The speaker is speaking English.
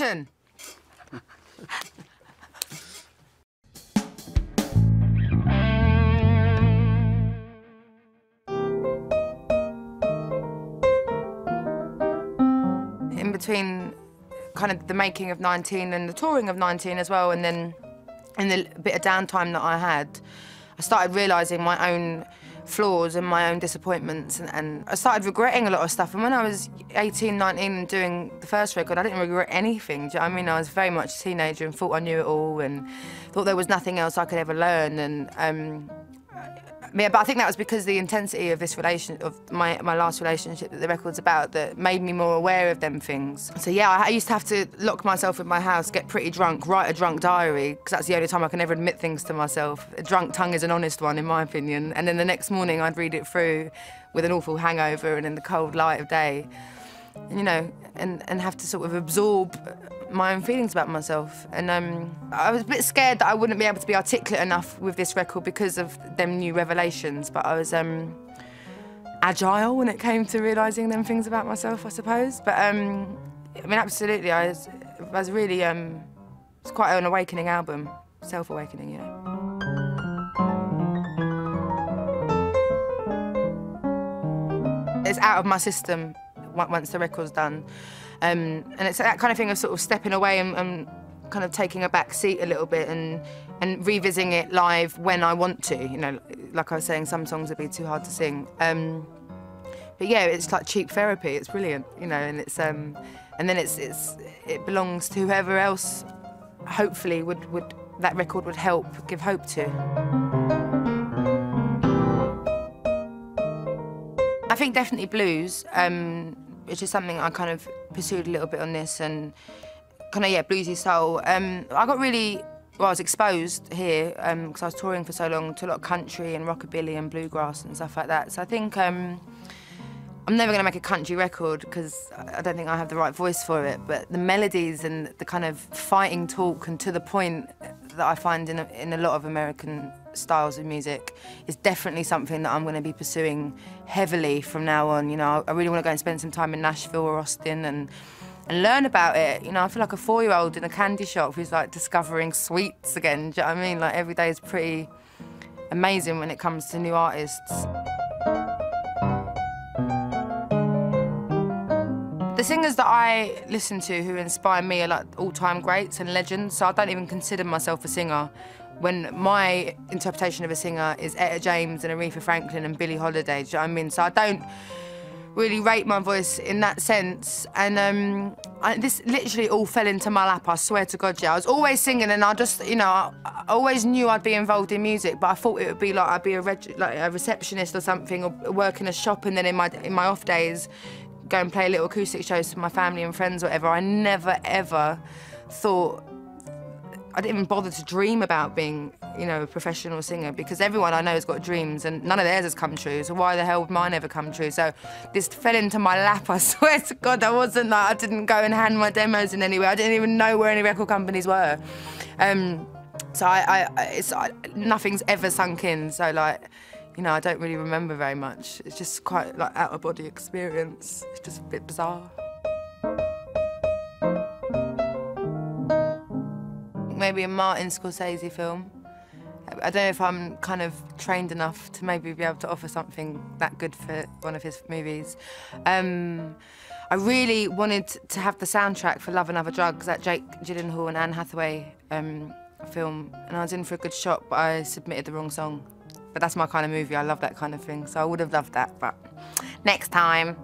Action! In between kind of the making of 19 and the touring of 19 as well, and then in the bit of downtime that I had, I started realising my own flaws and my own disappointments, and I started regretting a lot of stuff. And when I was 18, 19 and doing the first record, I didn't regret anything. Do you know what I mean? I was very much a teenager and thought I knew it all and thought there was nothing else I could ever learn. And yeah, but I think that was because the intensity of this my last relationship that the record's about, that made me more aware of them things. So yeah, I used to have to lock myself in my house, get pretty drunk, write a drunk diary, because that's the only time I can ever admit things to myself. A drunk tongue is an honest one, in my opinion. And then the next morning I'd read it through with an awful hangover and in the cold light of day, you know, and have to sort of absorb my own feelings about myself. And I was a bit scared that I wouldn't be able to be articulate enough with this record because of them new revelations, but I was agile when it came to realising them things about myself, I suppose. But I mean, absolutely, I was really, it's quite an awakening album, self-awakening, you know. It's out of my system once the record's done. And it's that kind of thing of sort of stepping away and kind of taking a back seat a little bit and revisiting it live when I want to. You know, like I was saying, some songs would be too hard to sing. But yeah, it's like cheap therapy. It's brilliant, you know, and it's and then it belongs to whoever else. Hopefully, that record would help give hope to. I think definitely blues. Which is something I kind of pursued a little bit on this, and kind of, yeah, bluesy soul. I got really, well, I was exposed here, because I was touring for so long, to a lot of country and rockabilly and bluegrass and stuff like that. So I think I'm never going to make a country record because I don't think I have the right voice for it, but the melodies and the kind of fighting talk and to the point that I find in a lot of American styles of music is definitely something that I'm going to be pursuing heavily from now on. You know, I really want to go and spend some time in Nashville or Austin and learn about it. You know, I feel like a 4-year-old in a candy shop who's like discovering sweets again. Do you know what I mean? Like every day is pretty amazing when it comes to new artists. The singers that I listen to who inspire me are like all-time greats and legends, so I don't even consider myself a singer when my interpretation of a singer is Etta James and Aretha Franklin and Billie Holiday, do you know what I mean? So I don't really rate my voice in that sense, and this literally all fell into my lap, I swear to God, yeah. I was always singing and I just, you know, I always knew I'd be involved in music, but I thought it would be like I'd be a receptionist or something, or work in a shop, and then in my off days go and play little acoustic shows for my family and friends or whatever. I never, ever thought, I didn't even bother to dream about being, you know, a professional singer, because everyone I know has got dreams and none of theirs has come true, so why the hell would mine ever come true? So this fell into my lap, I swear to God. I wasn't like, I didn't go and hand my demos in anywhere. I didn't even know where any record companies were. So nothing's ever sunk in, so like, you know, I don't really remember very much. It's just quite like out-of-body experience. It's just a bit bizarre. Maybe a Martin Scorsese film. I don't know if I'm kind of trained enough to maybe be able to offer something that good for one of his movies. I really wanted to have the soundtrack for Love and Other Drugs, that Jake Gyllenhaal and Anne Hathaway film, and I was in for a good shot, but I submitted the wrong song. But that's my kind of movie, I love that kind of thing, so I would have loved that, but next time.